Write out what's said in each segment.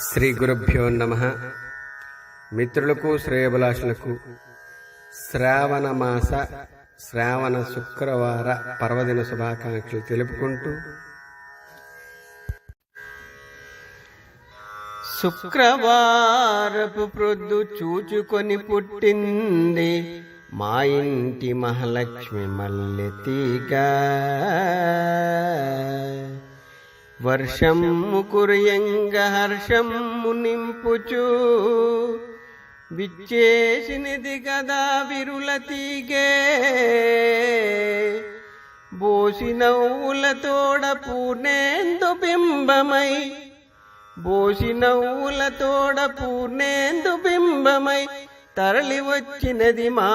శ్రీ గురుభ్యో నమః. మిత్రులకు శ్రేయోభిలాషులకు శ్రావణ మాస శ్రావణ శుక్రవార పర్వదిన శుభాకాంక్షలు తెలుపుకుంటూ, శుక్రవారపు ప్రొద్దు చూచుకొని పుట్టింది మా ఇంటి మహాలక్ష్మి మల్లెతీగ. వర్షము కురియంగ హర్షము నింపుచు విచ్చేసినది గదా విరుల తీగే. బోసి నవ్వులతోడ పూర్ణేందు బింబమై, బోసి నవ్వులతోడ పూర్ణేందు బింబమై తరలి వచ్చినది మా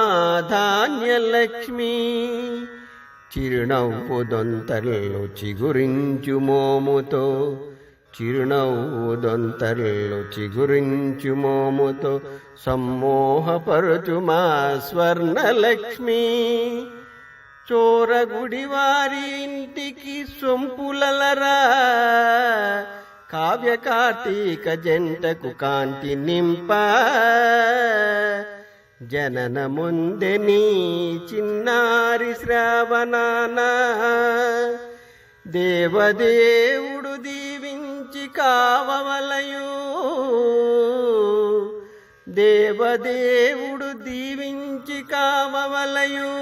ధాన్యలక్ష్మి. చిరునవ్వు దొంతర్లు చిగురించు మోముతో, చిరునవ్వు దొంతర్లు చిగురించు మోముతో సమ్మోహపరుచు మా స్వర్ణలక్ష్మి. చోరగుడి వారి ఇంటికి సొంపులలరా, కావ్య కార్తీక జంటకు కాంతి నింప. జననముందె నీ చిన్నారి శ్రావణాన, దేవదేవుడు దీవించి కావవలయు, దేవదేవుడు దీవించి కావవలయు.